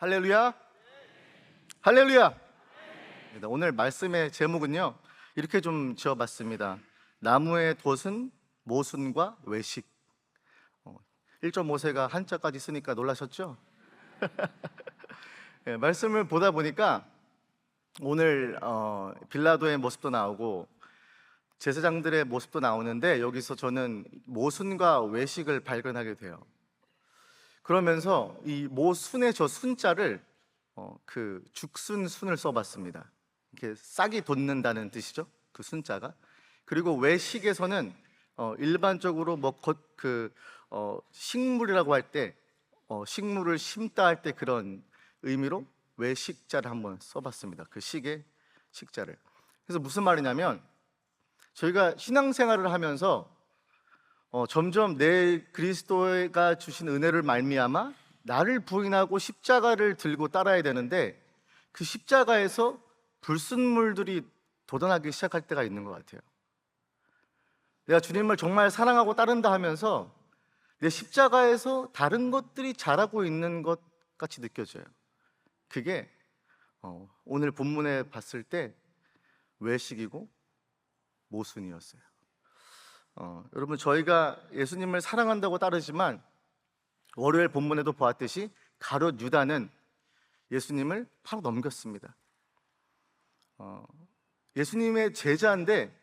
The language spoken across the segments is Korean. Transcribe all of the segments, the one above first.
할렐루야. 할렐루야. 오늘 말씀의 제목은요, 이렇게 좀 지어봤습니다. 나무의 돛은 모순과 외식. 1.5세가 한자까지 쓰니까 놀라셨죠? 말씀을 보다 보니까 오늘 빌라도의 모습도 나오고 제사장들의 모습도 나오는데, 여기서 저는 모순과 외식을 발견하게 돼요. 그러면서 이 모순의 저 순자를 그 죽순순을 써봤습니다. 이렇게 싹이 돋는다는 뜻이죠, 그 순자가. 그리고 외식에서는 일반적으로 식물이라고 할 때 식물을 심다 할 때 그런 의미로 외식자를 한번 써봤습니다. 그 식의 식자를. 그래서 무슨 말이냐면, 저희가 신앙생활을 하면서 점점 내 그리스도가 주신 은혜를 말미암아 나를 부인하고 십자가를 들고 따라야 되는데, 그 십자가에서 불순물들이 돋아나기 시작할 때가 있는 것 같아요. 내가 주님을 정말 사랑하고 따른다 하면서 내 십자가에서 다른 것들이 자라고 있는 것 같이 느껴져요. 그게 오늘 본문에 봤을 때 외식이고 모순이었어요. 여러분, 저희가 예수님을 사랑한다고 따르지만 월요일 본문에도 보았듯이 가룟 유다는 예수님을 팔아 넘겼습니다. 예수님의 제자인데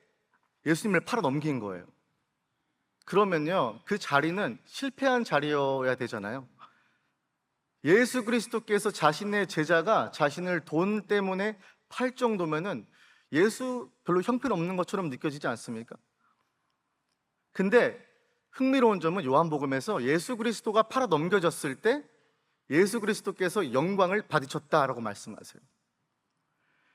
예수님을 팔아 넘긴 거예요. 그러면요, 그 자리는 실패한 자리여야 되잖아요. 예수 그리스도께서 자신의 제자가 자신을 돈 때문에 팔 정도면은 예수 별로 형편없는 것처럼 느껴지지 않습니까? 근데 흥미로운 점은 요한복음에서 예수 그리스도가 팔아 넘겨졌을 때 예수 그리스도께서 영광을 받으셨다라고 말씀하세요.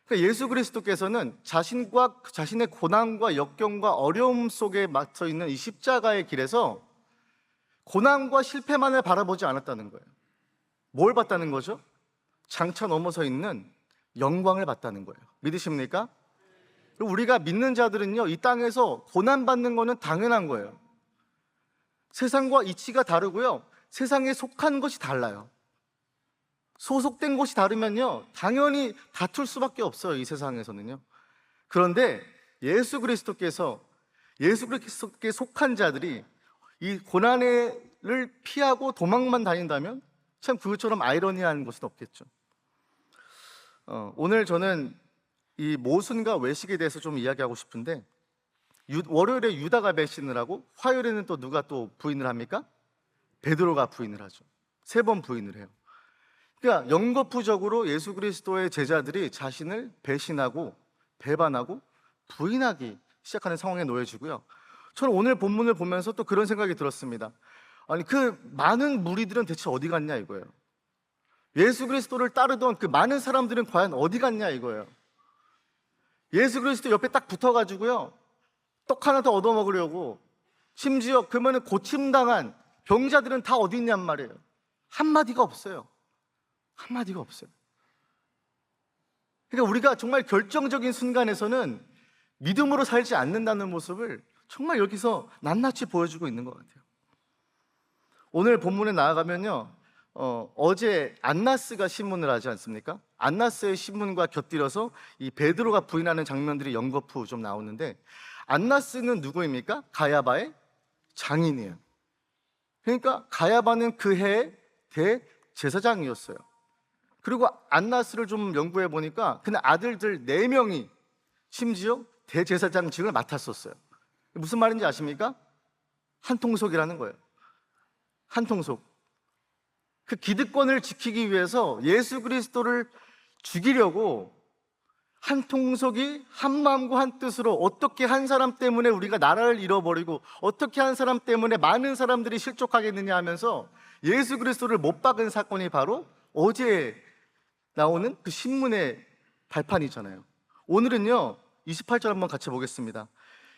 그러니까 예수 그리스도께서는 자신의 고난과 역경과 어려움 속에 맞춰 있는 이 십자가의 길에서 고난과 실패만을 바라보지 않았다는 거예요. 뭘 봤다는 거죠? 장차 넘어서 있는 영광을 봤다는 거예요. 믿으십니까? 우리가 믿는 자들은요, 이 땅에서 고난받는 거는 당연한 거예요. 세상과 이치가 다르고요, 세상에 속한 것이 달라요. 소속된 곳이 다르면요, 당연히 다툴 수밖에 없어요, 이 세상에서는요. 그런데 예수 그리스도께 속한 자들이 이 고난을 피하고 도망만 다닌다면 참 그것처럼 아이러니한 것은 없겠죠. 오늘 저는 이 모순과 외식에 대해서 좀 이야기하고 싶은데, 월요일에 유다가 배신을 하고 화요일에는 또 누가 또 부인을 합니까? 베드로가 부인을 하죠. 3번 부인을 해요. 그러니까 연거푸적으로 예수 그리스도의 제자들이 자신을 배신하고 배반하고 부인하기 시작하는 상황에 놓여지고요. 저는 오늘 본문을 보면서 또 그런 생각이 들었습니다. 아니, 그 많은 무리들은 대체 어디 갔냐 이거예요. 예수 그리스도를 따르던 그 많은 사람들은 과연 어디 갔냐 이거예요. 예수 그리스도 옆에 딱 붙어가지고요, 떡 하나 더 얻어먹으려고, 심지어 그러면 고침당한 병자들은 다 어디 있냔 말이에요. 한마디가 없어요. 한마디가 없어요. 그러니까 우리가 정말 결정적인 순간에서는 믿음으로 살지 않는다는 모습을 정말 여기서 낱낱이 보여주고 있는 것 같아요. 오늘 본문에 나아가면요, 어제 안나스가 신문을 하지 않습니까? 안나스의 신문과 곁들여서 이 베드로가 부인하는 장면들이 연거푸 좀 나오는데, 안나스는 누구입니까? 가야바의 장인이에요. 그러니까 가야바는 그 해의 대제사장이었어요. 그리고 안나스를 좀 연구해 보니까 그는 아들들 4명이 심지어 대제사장직을 맡았었어요. 무슨 말인지 아십니까? 한통속이라는 거예요. 한통속. 그 기득권을 지키기 위해서 예수 그리스도를 죽이려고 한통속이 한 마음과 한 뜻으로, 어떻게 한 사람 때문에 우리가 나라를 잃어버리고 어떻게 한 사람 때문에 많은 사람들이 실족하겠느냐 하면서 예수 그리스도를 못 박은 사건이 바로 어제 나오는 그 신문의 발판이잖아요. 오늘은요, 28절 한번 같이 보겠습니다.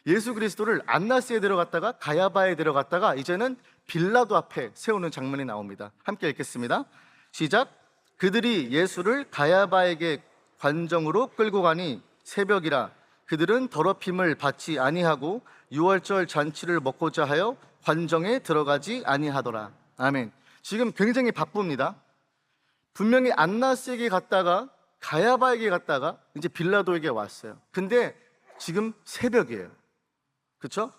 예수 그리스도를 안나스에 데려갔다가 가야바에 데려갔다가 이제는 빌라도 앞에 세우는 장면이 나옵니다. 함께 읽겠습니다. 시작. 그들이 예수를 가야바에게 관정으로 끌고 가니 새벽이라 그들은 더럽힘을 받지 아니하고 유월절 잔치를 먹고자 하여 관정에 들어가지 아니하더라. 아멘. 지금 굉장히 바쁩니다. 분명히 안나스에게 갔다가 가야바에게 갔다가 이제 빌라도에게 왔어요. 근데 지금 새벽이에요. 그렇죠?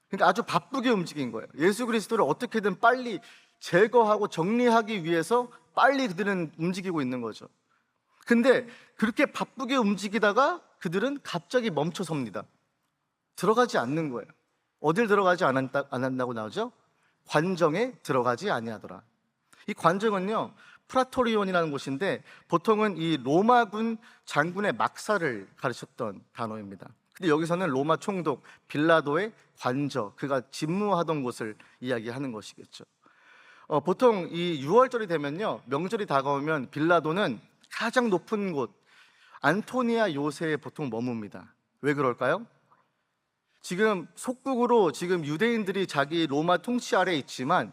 그러니까 아주 바쁘게 움직인 거예요. 예수 그리스도를 어떻게든 빨리 제거하고 정리하기 위해서 빨리 그들은 움직이고 있는 거죠. 근데 그렇게 바쁘게 움직이다가 그들은 갑자기 멈춰 섭니다. 들어가지 않는 거예요. 어딜 들어가지 않았다고 나오죠? 관정에 들어가지 아니하더라. 이 관정은요, 프라토리온이라는 곳인데 보통은 이 로마군 장군의 막사를 가르쳤던 단어입니다. 근데 여기서는 로마 총독 빌라도의 관저, 그가 집무하던 곳을 이야기하는 것이겠죠. 보통 이 6월절이 되면요, 명절이 다가오면 빌라도는 가장 높은 곳 안토니아 요새에 보통 머뭅니다. 왜 그럴까요? 지금 속국으로 지금 유대인들이 자기 로마 통치 아래에 있지만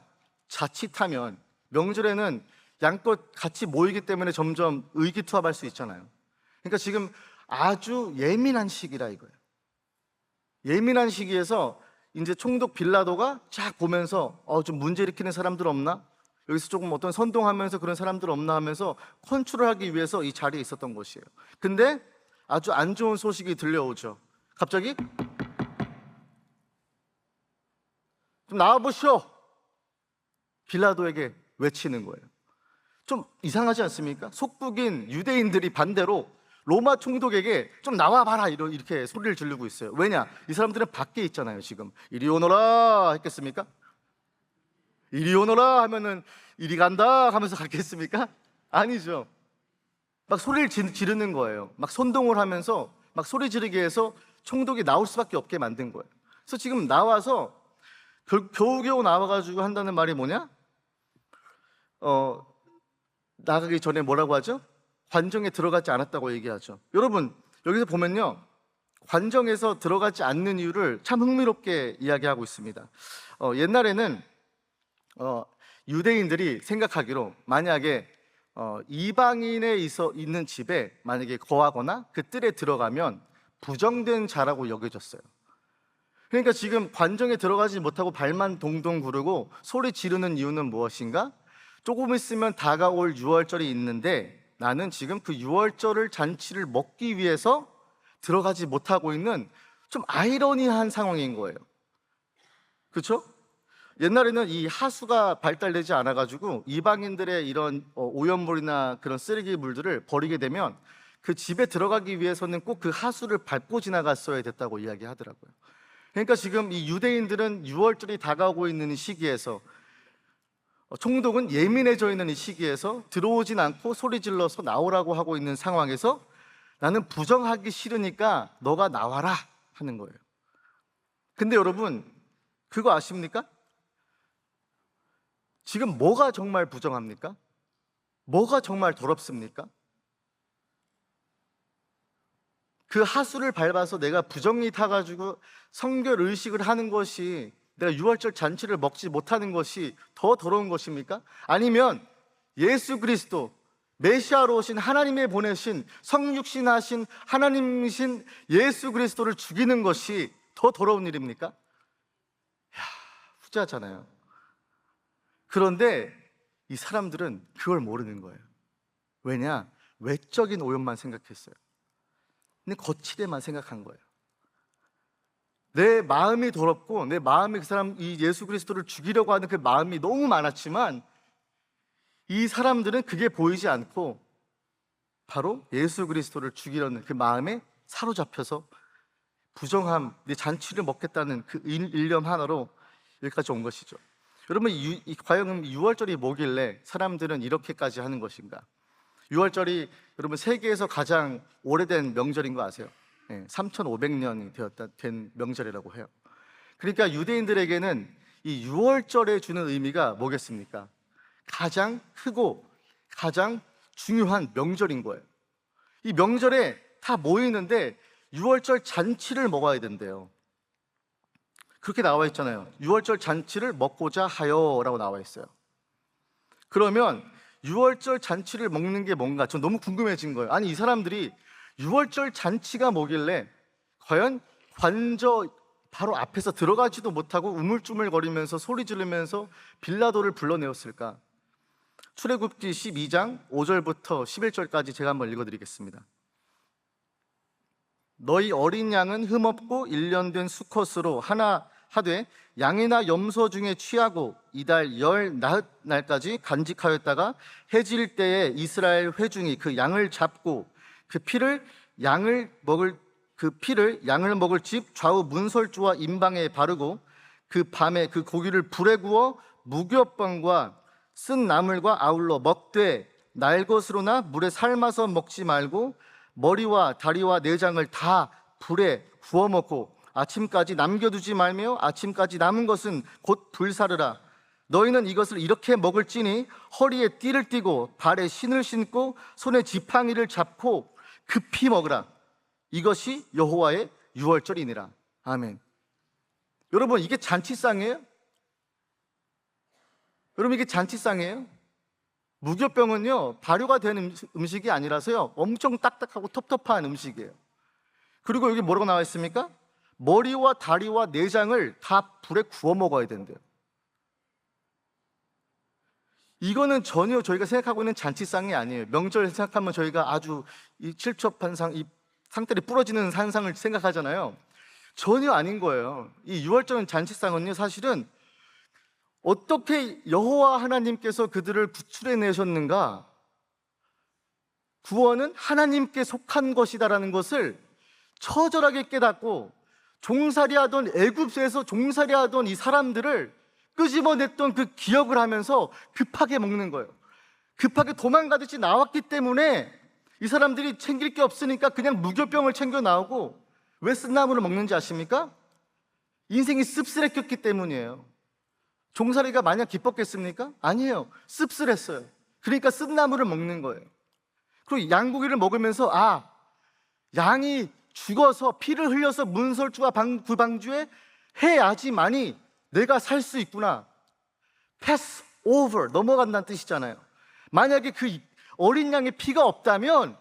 자칫하면 명절에는 양껏 같이 모이기 때문에 점점 의기투합할 수 있잖아요. 그러니까 지금 아주 예민한 시기라 이거예요. 예민한 시기에서 이제 총독 빌라도가 쫙 보면서 좀 문제 일으키는 사람들 없나? 여기서 조금 어떤 선동하면서 그런 사람들 없나 하면서 컨트롤 하기 위해서 이 자리에 있었던 것이에요. 근데 아주 안 좋은 소식이 들려오죠. 갑자기 좀 나와보시오! 빌라도에게 외치는 거예요. 좀 이상하지 않습니까? 속국인 유대인들이 반대로 로마 총독에게 좀 나와봐라 이렇게 소리를 지르고 있어요. 왜냐? 이 사람들은 밖에 있잖아요. 지금 이리 오너라 했겠습니까? 이리 오너라 하면은 이리 간다 하면서 갔겠습니까? 아니죠. 막 소리를 지르는 거예요. 막 선동을 하면서 막 소리 지르게 해서 총독이 나올 수밖에 없게 만든 거예요. 그래서 지금 나와서 겨우겨우 나와가지고 한다는 말이 뭐냐? 나가기 전에 뭐라고 하죠? 관정에 들어가지 않았다고 얘기하죠. 여러분, 여기서 보면요, 관정에서 들어가지 않는 이유를 참 흥미롭게 이야기하고 있습니다. 옛날에는 유대인들이 생각하기로 만약에 이방인에 있는 집에 만약에 거하거나 그 뜰에 들어가면 부정된 자라고 여겨졌어요. 그러니까 지금 관정에 들어가지 못하고 발만 동동 구르고 소리 지르는 이유는 무엇인가? 조금 있으면 다가올 유월절이 있는데 나는 지금 그 유월절 잔치를 먹기 위해서 들어가지 못하고 있는 좀 아이러니한 상황인 거예요. 그렇죠? 옛날에는 이 하수가 발달되지 않아가지고 이방인들의 이런 오염물이나 그런 쓰레기 물들을 버리게 되면 그 집에 들어가기 위해서는 꼭 그 하수를 밟고 지나갔어야 됐다고 이야기하더라고요. 그러니까 지금 이 유대인들은 유월절이 다가오고 있는 이 시기에서 총독은 예민해져 있는 이 시기에서 들어오진 않고 소리 질러서 나오라고 하고 있는 상황에서 나는 부정하기 싫으니까 너가 나와라 하는 거예요. 근데 여러분, 그거 아십니까? 지금 뭐가 정말 부정합니까? 뭐가 정말 더럽습니까? 그 하수를 밟아서 내가 부정이 타가지고 성결 의식을 하는 것이, 내가 유월절 잔치를 먹지 못하는 것이 더 더러운 것입니까? 아니면 예수 그리스도 메시아로 오신 하나님의 보내신 성육신하신 하나님이신 예수 그리스도를 죽이는 것이 더 더러운 일입니까? 후자잖아요. 그런데 이 사람들은 그걸 모르는 거예요. 왜냐? 외적인 오염만 생각했어요. 근데 거칠에만 생각한 거예요. 내 마음이 더럽고 내 마음이 그 사람, 이 예수 그리스도를 죽이려고 하는 그 마음이 너무 많았지만 이 사람들은 그게 보이지 않고 바로 예수 그리스도를 죽이려는 그 마음에 사로잡혀서 부정함, 내 잔치를 먹겠다는 그 일념 하나로 여기까지 온 것이죠. 여러분, 과연 6월절이 뭐길래 사람들은 이렇게까지 하는 것인가? 6월절이 여러분 세계에서 가장 오래된 명절인 거 아세요? 3,500년이 된 명절이라고 해요. 그러니까 유대인들에게는 이 6월절에 주는 의미가 뭐겠습니까? 가장 크고 가장 중요한 명절인 거예요. 이 명절에 다 모이는데 6월절 잔치를 먹어야 된대요. 그렇게 나와 있잖아요. 6월절 잔치를 먹고자 하여 라고 나와 있어요. 그러면 6월절 잔치를 먹는 게 뭔가 전 너무 궁금해진 거예요. 아니, 이 사람들이 6월절 잔치가 뭐길래 과연 관저 바로 앞에서 들어가지도 못하고 우물쭈물거리면서 소리 지르면서 빌라도를 불러내었을까? 출애굽기 12장 5절부터 11절까지 제가 한번 읽어드리겠습니다. 너희 어린 양은 흠없고 1년 된 수컷으로 하나 하되 양이나 염소 중에 취하고 이달 열 나흘 날까지 간직하였다가 해질 때에 이스라엘 회중이 그 양을 잡고 그 피를 양을 먹을 집 좌우 문설주와 임방에 바르고 그 밤에 그 고기를 불에 구워 무교병과 쓴 나물과 아울러 먹되 날 것으로나 물에 삶아서 먹지 말고 머리와 다리와 내장을 다 불에 구워 먹고 아침까지 남겨두지 말며 아침까지 남은 것은 곧 불사르라. 너희는 이것을 이렇게 먹을지니 허리에 띠를 띠고 발에 신을 신고 손에 지팡이를 잡고 급히 먹으라. 이것이 여호와의 유월절이니라. 아멘. 여러분, 이게 잔치상이에요? 여러분, 이게 잔치상이에요? 무교병은요, 발효가 된 음식이 아니라서요, 엄청 딱딱하고 텁텁한 음식이에요. 그리고 여기 뭐라고 나와 있습니까? 머리와 다리와 내장을 다 불에 구워 먹어야 된대요. 이거는 전혀 저희가 생각하고 있는 잔치상이 아니에요. 명절 생각하면 저희가 아주 이 칠첩한상, 이 상태를 부러지는 산상을 생각하잖아요. 전혀 아닌 거예요. 이 유월절 잔치상은요, 사실은 어떻게 여호와 하나님께서 그들을 구출해내셨는가, 구원은 하나님께 속한 것이다라는 것을 처절하게 깨닫고 종살이하던 애굽에서 종살이하던 이 사람들을 끄집어냈던 그 기억을 하면서 급하게 먹는 거예요. 급하게 도망가듯이 나왔기 때문에 이 사람들이 챙길 게 없으니까 그냥 무교병을 챙겨 나오고, 왜 쓴나물을 먹는지 아십니까? 인생이 씁쓸했기 때문이에요. 종살이가 마냥 기뻤겠습니까? 아니에요. 씁쓸했어요. 그러니까 쓴나물을 먹는 거예요. 그리고 양고기를 먹으면서 양이 죽어서 피를 흘려서 문설주와 구방주에 해야지만이 내가 살 수 있구나. pass over, 넘어간다는 뜻이잖아요. 만약에 그 어린 양의 피가 없다면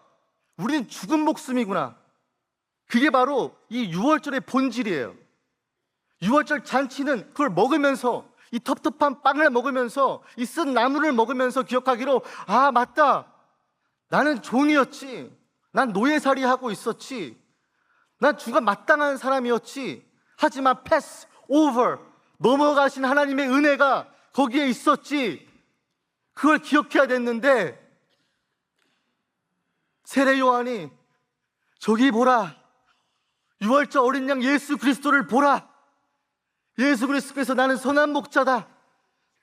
우리는 죽은 목숨이구나. 그게 바로 이 유월절의 본질이에요. 유월절 잔치는 그걸 먹으면서, 이 텁텁한 빵을 먹으면서, 이 쓴 나물을 먹으면서 기억하기로, 맞다, 나는 종이었지, 난 노예살이 하고 있었지, 난 죽어 마땅한 사람이었지. 하지만 pass over, 넘어가신 하나님의 은혜가 거기에 있었지. 그걸 기억해야 됐는데, 세례 요한이 저기 보라, 유월절 어린 양 예수 그리스도를 보라, 예수 그리스도께서 나는 선한 목자다,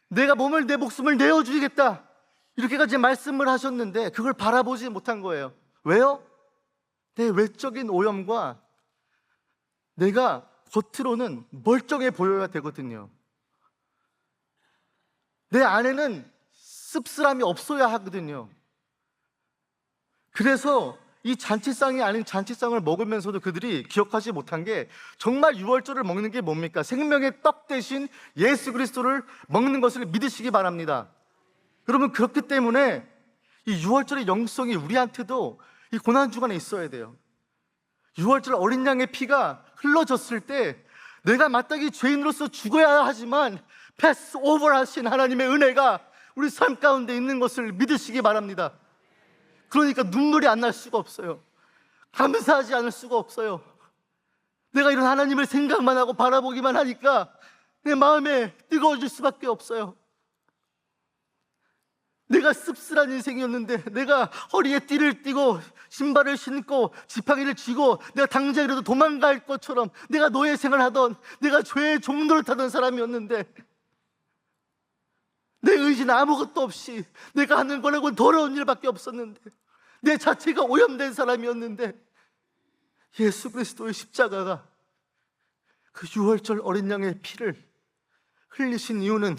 내가 내 목숨을 내어주겠다, 이렇게까지 말씀을 하셨는데 그걸 바라보지 못한 거예요. 왜요? 내 외적인 오염과 내가 겉으로는 멀쩡해 보여야 되거든요. 내 안에는 씁쓸함이 없어야 하거든요. 그래서 이 잔치상이 아닌 잔치상을 먹으면서도 그들이 기억하지 못한 게, 정말 유월절을 먹는 게 뭡니까? 생명의 떡 대신 예수 그리스도를 먹는 것을 믿으시기 바랍니다. 여러분, 그렇기 때문에 이 유월절의 영성이 우리한테도 이 고난주간에 있어야 돼요. 유월절 어린 양의 피가 흘러졌을 때 내가 마땅히 죄인으로서 죽어야 하지만 패스 오버 하신 하나님의 은혜가 우리 삶 가운데 있는 것을 믿으시기 바랍니다. 그러니까 눈물이 안 날 수가 없어요. 감사하지 않을 수가 없어요. 내가 이런 하나님을 생각만 하고 바라보기만 하니까 내 마음에 뜨거워질 수밖에 없어요. 내가 씁쓸한 인생이었는데, 내가 허리에 띠를 띠고 신발을 신고 지팡이를 쥐고 내가 당장이라도 도망갈 것처럼 내가 노예 생활하던, 내가 죄의 종로를 타던 사람이었는데, 내 의지는 아무것도 없이 내가 하는 거라고 더러운 일밖에 없었는데, 내 자체가 오염된 사람이었는데, 예수 그리스도의 십자가가, 그 유월절 어린 양의 피를 흘리신 이유는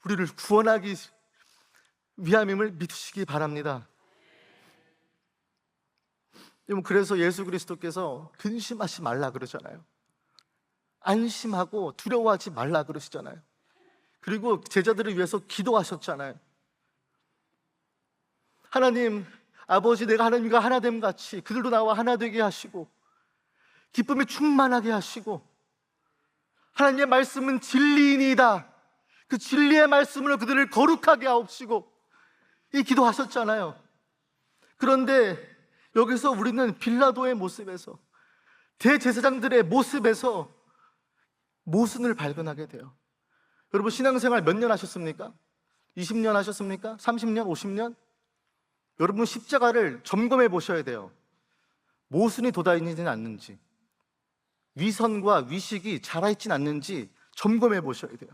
우리를 구원하기 위함임을 믿으시기 바랍니다. 그래서 예수 그리스도께서 근심하지 말라 그러잖아요. 안심하고 두려워하지 말라 그러시잖아요. 그리고 제자들을 위해서 기도하셨잖아요. 하나님 아버지, 내가 하나님과 하나됨 같이 그들도 나와 하나 되게 하시고 기쁨에 충만하게 하시고, 하나님의 말씀은 진리이니이다, 그 진리의 말씀으로 그들을 거룩하게 하옵시고, 이 기도하셨잖아요. 그런데 여기서 우리는 빌라도의 모습에서, 대제사장들의 모습에서 모순을 발견하게 돼요. 여러분, 신앙생활 몇 년 하셨습니까? 20년 하셨습니까? 30년? 50년? 여러분, 십자가를 점검해 보셔야 돼요. 모순이 돋아있지는 않는지, 위선과 위식이 자라있진 않는지 점검해 보셔야 돼요.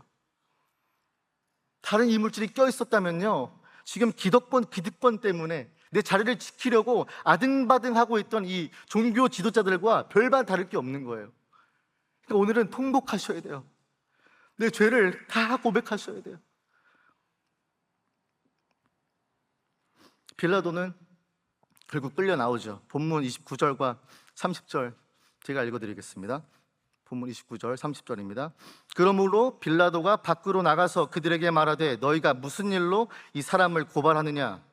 다른 이물질이 껴있었다면요, 지금 기득권 때문에 내 자리를 지키려고 아등바등하고 있던 이 종교 지도자들과 별반 다를 게 없는 거예요. 그러니까 오늘은 통곡하셔야 돼요. 내 죄를 다 고백하셔야 돼요. 빌라도는 결국 끌려 나오죠. 본문 29절과 30절 제가 읽어드리겠습니다. 본문 29절 30절입니다. 그러므로 빌라도가 밖으로 나가서 그들에게 말하되 너희가 무슨 일로 이 사람을 고발하느냐?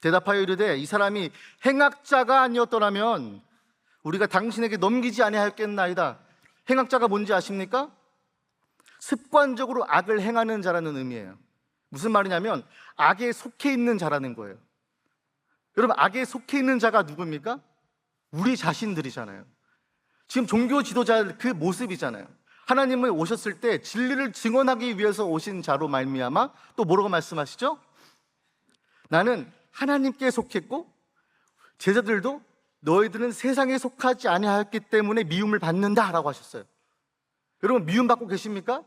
대답하여 이르되 이 사람이 행악자가 아니었더라면 우리가 당신에게 넘기지 아니하였겠나이다. 행악자가 뭔지 아십니까? 습관적으로 악을 행하는 자라는 의미예요. 무슨 말이냐면 악에 속해 있는 자라는 거예요. 여러분, 악에 속해 있는 자가 누굽니까? 우리 자신들이잖아요. 지금 종교 지도자 그 모습이잖아요. 하나님은 오셨을 때 진리를 증언하기 위해서 오신 자로 말미암아 또 뭐라고 말씀하시죠? 나는 하나님께 속했고 제자들도 너희들은 세상에 속하지 아니하였기 때문에 미움을 받는다라고 하셨어요. 여러분, 미움받고 계십니까?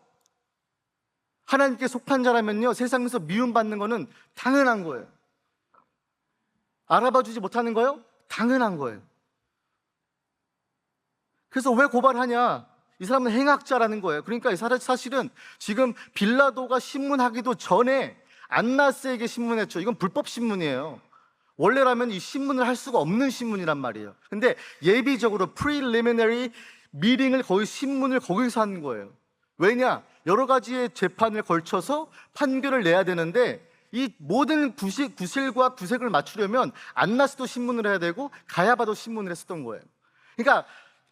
하나님께 속한 자라면요, 세상에서 미움받는 거는 당연한 거예요. 알아봐 주지 못하는 거요? 당연한 거예요. 그래서 왜 고발하냐? 이 사람은 행악자라는 거예요. 그러니까 사실은 지금 빌라도가 신문하기도 전에 안나스에게 신문했죠. 이건 불법 신문이에요. 원래라면 이 신문을 할 수가 없는 신문이란 말이에요. 근데 예비적으로 preliminary 미팅을 거의 신문을 거기서 하는 거예요. 왜냐? 여러 가지의 재판을 걸쳐서 판결을 내야 되는데 이 모든 구실과 구색을 맞추려면 안나스도 신문을 해야 되고 가야바도 신문을 했었던 거예요. 그러니까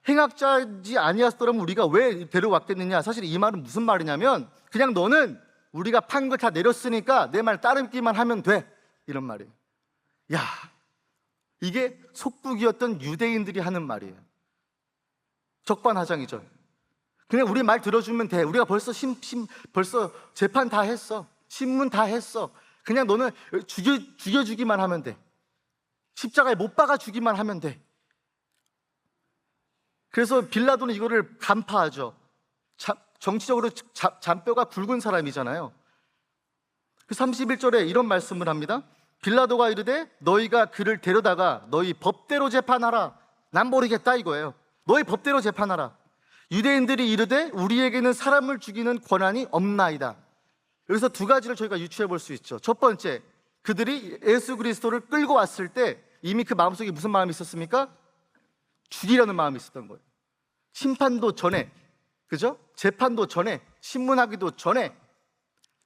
행악자지 아니었더라면 우리가 왜 데려왔겠느냐? 사실 이 말은 무슨 말이냐면 그냥 너는 우리가 판 걸 다 내렸으니까 내 말 따르기만 하면 돼, 이런 말이에요. 야, 이게 속국이었던 유대인들이 하는 말이에요. 적반하장이죠. 그냥 우리 말 들어주면 돼. 우리가 벌써 재판 다 했어. 신문 다 했어. 그냥 너는 죽여주기만 하면 돼. 십자가에 못 박아 주기만 하면 돼. 그래서 빌라도는 이거를 간파하죠. 정치적으로 잔뼈가 굵은 사람이잖아요. 31절에 이런 말씀을 합니다. 빌라도가 이르되 너희가 그를 데려다가 너희 법대로 재판하라. 난 모르겠다 이거예요. 너희 법대로 재판하라. 유대인들이 이르되 우리에게는 사람을 죽이는 권한이 없나이다. 여기서 두 가지를 저희가 유추해 볼 수 있죠. 첫 번째, 그들이 예수 그리스도를 끌고 왔을 때 이미 그 마음속에 무슨 마음이 있었습니까? 죽이려는 마음이 있었던 거예요. 심판도 전에, 그죠? 재판도 전에, 신문하기도 전에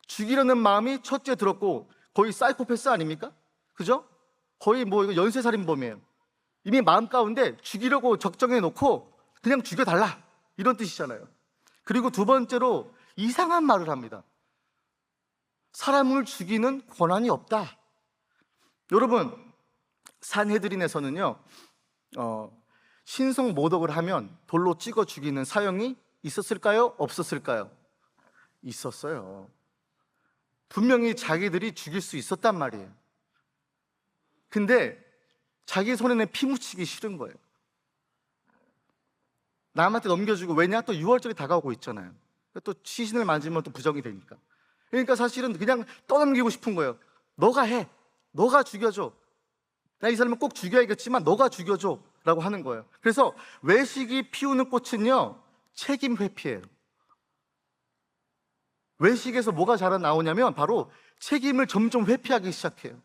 죽이려는 마음이 첫째 들었고, 거의 사이코패스 아닙니까? 그죠? 거의 뭐 이거 연쇄살인범이에요. 이미 마음 가운데 죽이려고 적정해 놓고 그냥 죽여달라, 이런 뜻이잖아요. 그리고 두 번째로 이상한 말을 합니다. 사람을 죽이는 권한이 없다. 여러분, 산헤드린에서는요 신성 모독을 하면 돌로 찍어 죽이는 사형이 있었을까요? 없었을까요? 있었어요. 분명히 자기들이 죽일 수 있었단 말이에요. 근데 자기 손에는 피 묻히기 싫은 거예요. 남한테 넘겨주고, 왜냐? 또 6월절이 다가오고 있잖아요. 또 시신을 만지면 또 부정이 되니까. 그러니까 사실은 그냥 떠넘기고 싶은 거예요. 너가 해. 너가 죽여줘. 나 이 사람을 꼭 죽여야겠지만 너가 죽여줘 라고 하는 거예요. 그래서 외식이 피우는 꽃은요, 책임 회피예요. 외식에서 뭐가 잘 나오냐면 바로 책임을 점점 회피하기 시작해요.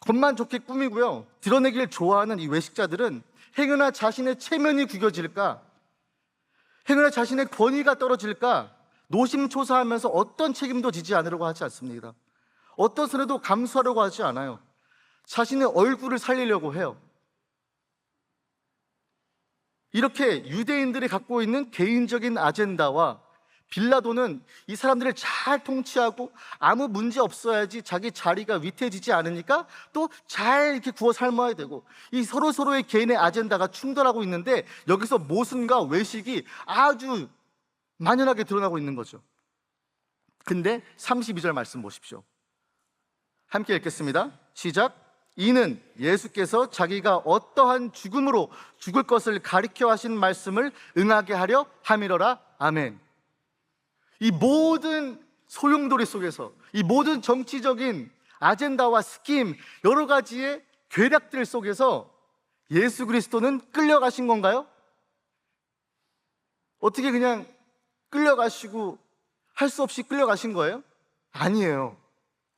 겉만 좋게 꾸미고요, 드러내기를 좋아하는 이 외식자들은 행여나 자신의 체면이 구겨질까, 행여나 자신의 권위가 떨어질까 노심초사하면서 어떤 책임도 지지 않으려고 하지 않습니다. 어떤 손해도 감수하려고 하지 않아요. 자신의 얼굴을 살리려고 해요. 이렇게 유대인들이 갖고 있는 개인적인 아젠다와 빌라도는 이 사람들을 잘 통치하고 아무 문제 없어야지 자기 자리가 위태해지지 않으니까 또 잘 이렇게 구워 삶아야 되고, 이 서로의 개인의 아젠다가 충돌하고 있는데 여기서 모순과 외식이 아주 만연하게 드러나고 있는 거죠. 근데 32절 말씀 보십시오. 함께 읽겠습니다. 시작. 이는 예수께서 자기가 어떠한 죽음으로 죽을 것을 가리켜 하신 말씀을 응하게 하려 함이러라. 아멘. 이 모든 소용돌이 속에서, 이 모든 정치적인 아젠다와 스킴, 여러 가지의 괴략들 속에서 예수 그리스도는 끌려가신 건가요? 어떻게 그냥 끌려가시고 할 수 없이 끌려가신 거예요? 아니에요.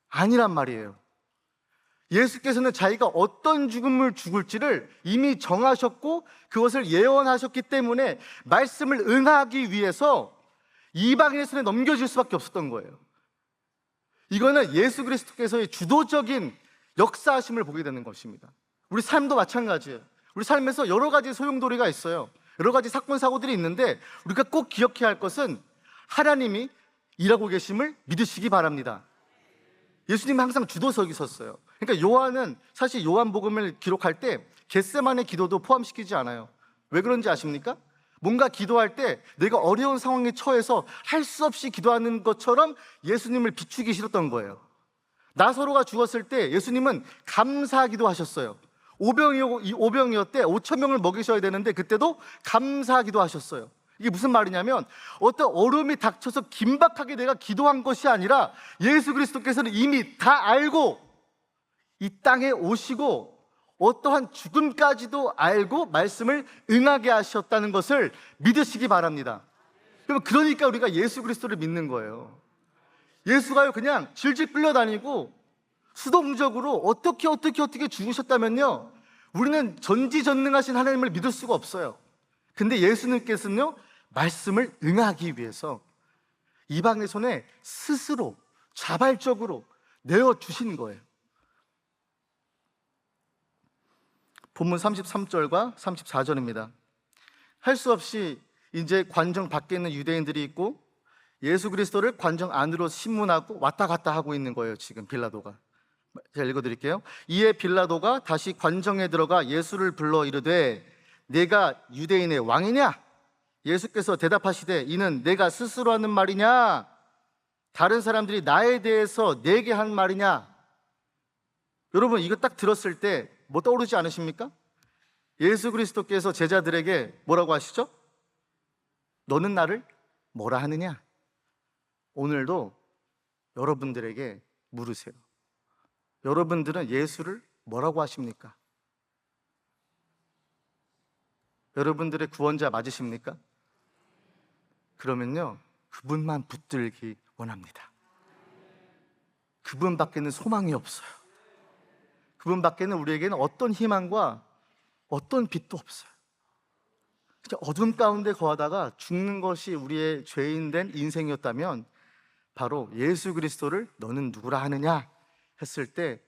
아니란 말이에요. 예수께서는 자기가 어떤 죽음을 죽을지를 이미 정하셨고 그것을 예언하셨기 때문에 말씀을 응하기 위해서 이방인의 손에 넘겨질 수밖에 없었던 거예요. 이거는 예수 그리스도께서의 주도적인 역사하심을 보게 되는 것입니다. 우리 삶도 마찬가지예요. 우리 삶에서 여러 가지 소용돌이가 있어요. 여러 가지 사건 사고들이 있는데 우리가 꼭 기억해야 할 것은 하나님이 일하고 계심을 믿으시기 바랍니다. 예수님은 항상 주도석에 섰어요. 그러니까 요한은 사실 요한복음을 기록할 때 겟세마네 기도도 포함시키지 않아요. 왜 그런지 아십니까? 뭔가 기도할 때 내가 어려운 상황에 처해서 할 수 없이 기도하는 것처럼 예수님을 비추기 싫었던 거예요. 나사로가 죽었을 때 예수님은 감사기도 하셨어요. 오병이었대. 5천 명을 먹이셔야 되는데 그때도 감사기도 하셨어요. 이게 무슨 말이냐면 어떤 어려움이 닥쳐서 긴박하게 내가 기도한 것이 아니라 예수 그리스도께서는 이미 다 알고 이 땅에 오시고 어떠한 죽음까지도 알고 말씀을 응하게 하셨다는 것을 믿으시기 바랍니다. 그러니까 우리가 예수 그리스도를 믿는 거예요. 예수가요 그냥 질질 끌려다니고 수동적으로 어떻게 죽으셨다면요 우리는 전지전능하신 하나님을 믿을 수가 없어요. 근데 예수님께서는요 말씀을 응하기 위해서 이방의 손에 스스로 자발적으로 내어주신 거예요. 본문 33절과 34절입니다. 할 수 없이 이제 관정 밖에 있는 유대인들이 있고 예수 그리스도를 관정 안으로 심문하고 왔다 갔다 하고 있는 거예요. 지금 빌라도가. 제가 읽어드릴게요. 이에 빌라도가 다시 관정에 들어가 예수를 불러 이르되 내가 유대인의 왕이냐? 예수께서 대답하시되 이는 내가 스스로 하는 말이냐? 다른 사람들이 나에 대해서 내게 한 말이냐? 여러분 이거 딱 들었을 때 뭐 떠오르지 않으십니까? 예수 그리스도께서 제자들에게 뭐라고 하시죠? 너는 나를 뭐라 하느냐? 오늘도 여러분들에게 물으세요. 여러분들은 예수를 뭐라고 하십니까? 여러분들의 구원자 맞으십니까? 그러면요 그분만 붙들기 원합니다. 그분밖에는 소망이 없어요. 그분밖에는 우리에게는 어떤 희망과 어떤 빛도 없어요. 그냥 어둠 가운데 거하다가 죽는 것이 우리의 죄인된 인생이었다면 바로 예수 그리스도를 너는 누구라 하느냐 했을 때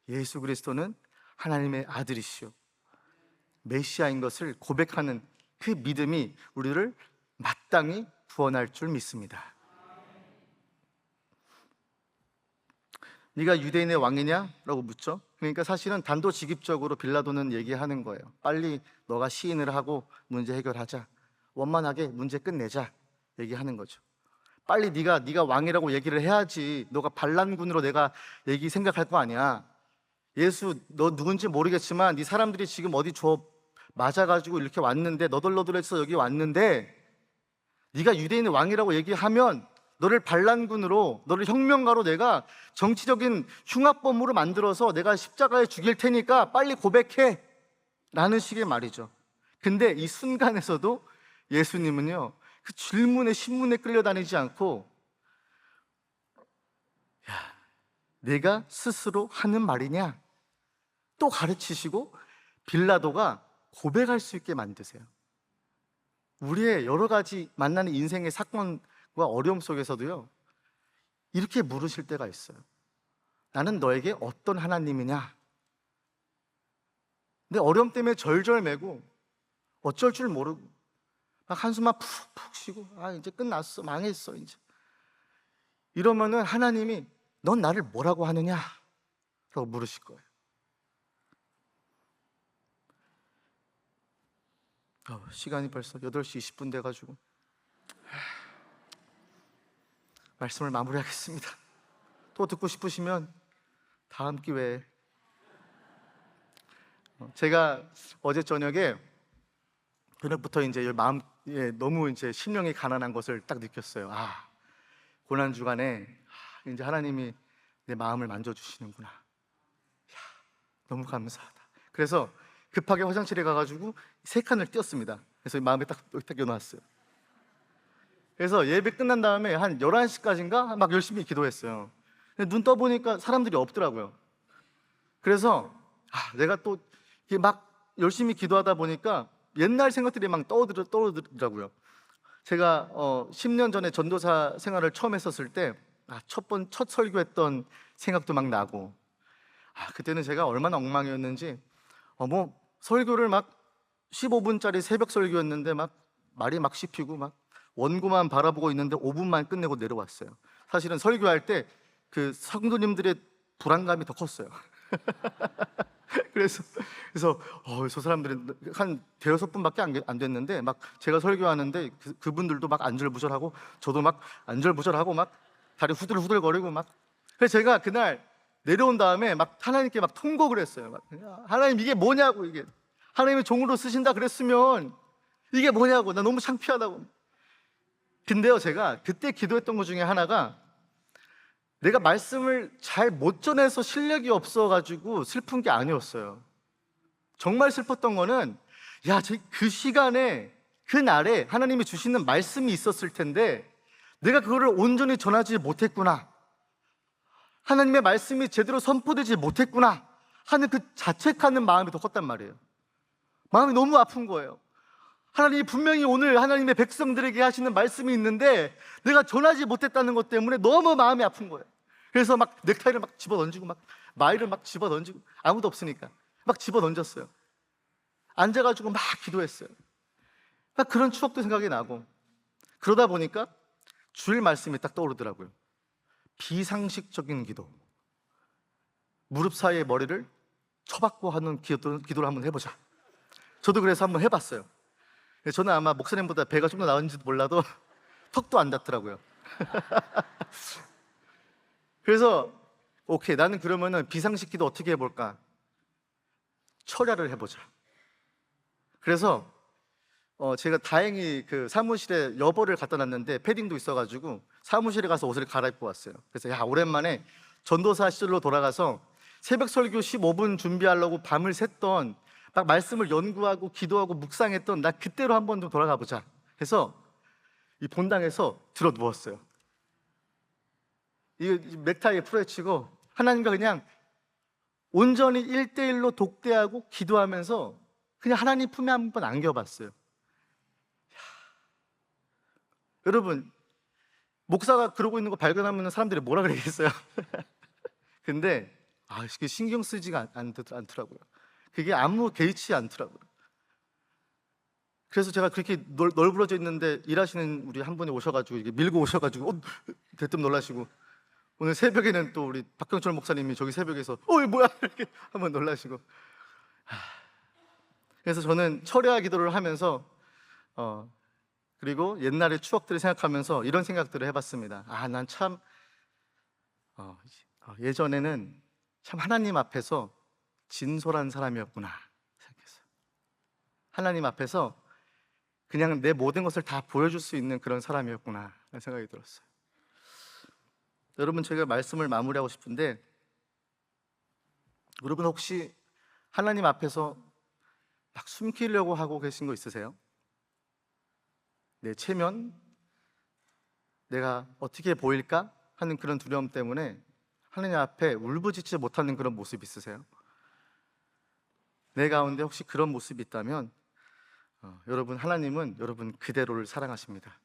예수 그리스도는 하나님의 아들이시오 메시아인 것을 고백하는 그 믿음이 우리를 마땅히 구원할 줄 믿습니다. 네가 유대인의 왕이냐? 라고 묻죠. 그러니까 사실은 단도직입적으로 빌라도는 얘기하는 거예요. 빨리 너가 시인을 하고 문제 해결하자. 원만하게 문제 끝내자. 얘기하는 거죠. 빨리 네가 왕이라고 얘기를 해야지. 너가 반란군으로 내가 생각할 거 아니야. 예수 너 누군지 모르겠지만 네 사람들이 지금 어디 맞아가지고 이렇게 왔는데 너덜너덜해서 여기 왔는데 네가 유대인의 왕이라고 얘기하면 너를 반란군으로, 너를 혁명가로 내가 정치적인 흉악범으로 만들어서 내가 십자가에 죽일 테니까 빨리 고백해 라는 식의 말이죠. 근데 이 순간에서도 예수님은요 그 질문에 신문에 끌려다니지 않고 내가 스스로 하는 말이냐 또 가르치시고 빌라도가 고백할 수 있게 만드세요. 우리의 여러 가지 만나는 인생의 사건과 어려움 속에서도요 이렇게 물으실 때가 있어요. 나는 너에게 어떤 하나님이냐? 내 어려움 때문에 절절매고 어쩔 줄 모르고 막 한숨만 푹푹 쉬고 아 이제 끝났어, 망했어 이제. 이러면은 하나님이 넌 나를 뭐라고 하느냐? 라고 물으실 거예요. 시간이 벌써 8시 20분 돼가지고 말씀을 마무리하겠습니다. 또 듣고 싶으시면 다음 기회에. 제가 어제 저녁에 그날부터 이제 마음에 너무 이제 심령이 가난한 것을 딱 느꼈어요. 아, 고난 주간에 이제 하나님이 내 마음을 만져주시는구나. 이야, 너무 감사하다. 그래서 급하게 화장실에 가가지고 3칸을 띄었습니다. 그래서 마음에 딱 껴놨어요. 그래서 예배 끝난 다음에 한 11시까지인가 막 열심히 기도했어요. 근데 눈 떠보니까 사람들이 없더라고요. 그래서 내가 또 이렇게 막 열심히 기도하다 보니까 옛날 생각들이 막 떠오르더라고요. 제가 10년 전에 전도사 생활을 처음 했었을 때 첫 설교했던 생각도 막 나고, 그때는 제가 얼마나 엉망이었는지 뭐 설교를 막 15분짜리 새벽 설교였는데 막 말이 막 씹히고 막 원고만 바라보고 있는데 5분만 끝내고 내려왔어요. 사실은 설교할 때 그 성도님들의 불안감이 더 컸어요. 그래서 저 사람들은 한 대여섯 분밖에 안 됐는데 막 제가 설교하는데 그분들도 막 안절부절하고 저도 막 안절부절하고 막 다리 후들후들거리고 막. 그래서 제가 그날 내려온 다음에 막 하나님께 막 통곡을 했어요. 막 하나님 이게 뭐냐고, 이게 하나님이 종으로 쓰신다 그랬으면 이게 뭐냐고, 나 너무 창피하다고. 근데요, 제가 그때 기도했던 것 중에 하나가 내가 말씀을 잘 못 전해서 실력이 없어가지고 슬픈 게 아니었어요. 정말 슬펐던 거는 그 시간에 그 날에 하나님이 주시는 말씀이 있었을 텐데 내가 그거를 온전히 전하지 못했구나, 하나님의 말씀이 제대로 선포되지 못했구나 하는 그 자책하는 마음이 더 컸단 말이에요. 마음이 너무 아픈 거예요. 하나님이 분명히 오늘 하나님의 백성들에게 하시는 말씀이 있는데 내가 전하지 못했다는 것 때문에 너무 마음이 아픈 거예요. 그래서 막 넥타이를 막 집어던지고 막 마이를 막 집어던지고, 아무도 없으니까 막 집어던졌어요. 앉아가지고 막 기도했어요. 막 그런 추억도 생각이 나고, 그러다 보니까 주일 말씀이 딱 떠오르더라고요. 비상식적인 기도, 무릎 사이에 머리를 쳐박고 하는 기도를 한번 해보자. 저도 그래서 한번 해봤어요. 저는 아마 목사님보다 배가 좀 더 나은지도 몰라도 턱도 안 닿더라고요. 그래서 오케이, 나는 그러면은 비상식 기도 어떻게 해볼까? 철야를 해보자. 그래서 제가 다행히 그 사무실에 여벌을 갖다 놨는데 패딩도 있어가지고 사무실에 가서 옷을 갈아입고 왔어요. 그래서 오랜만에 전도사 시절로 돌아가서 새벽 설교 15분 준비하려고 밤을 샜던, 막 말씀을 연구하고 기도하고 묵상했던 나 그때로 한 번 더 돌아가 보자 해서 이 본당에서 들어 누웠어요. 이 넥타이에 풀어헤치고 하나님과 그냥 온전히 1대1로 독대하고 기도하면서 그냥 하나님 품에 한번 안겨봤어요. 여러분, 목사가 그러고 있는 거 발견하면 사람들이 뭐라 그러겠어요? 근데 그게 신경 쓰지가 않더라고요. 그게 아무 개의치 않더라고요. 그래서 제가 그렇게 널브러져 있는데 일하시는 우리 한 분이 오셔가지고 이게 밀고 오셔가지고 대뜸 놀라시고, 오늘 새벽에는 또 우리 박경철 목사님이 저기 새벽에서 이거 뭐야 이렇게 한번 놀라시고. 그래서 저는 철야 기도를 하면서 그리고 옛날의 추억들을 생각하면서 이런 생각들을 해봤습니다. 난 참 예전에는 참 하나님 앞에서 진솔한 사람이었구나 생각했어요. 하나님 앞에서 그냥 내 모든 것을 다 보여줄 수 있는 그런 사람이었구나 라는 생각이 들었어요. 여러분, 제가 말씀을 마무리하고 싶은데, 여러분 혹시 하나님 앞에서 막 숨기려고 하고 계신 거 있으세요? 내 체면, 내가 어떻게 보일까 하는 그런 두려움 때문에 하나님 앞에 울부짖지 못하는 그런 모습 있으세요? 내 가운데 혹시 그런 모습이 있다면 여러분, 하나님은 여러분 그대로를 사랑하십니다.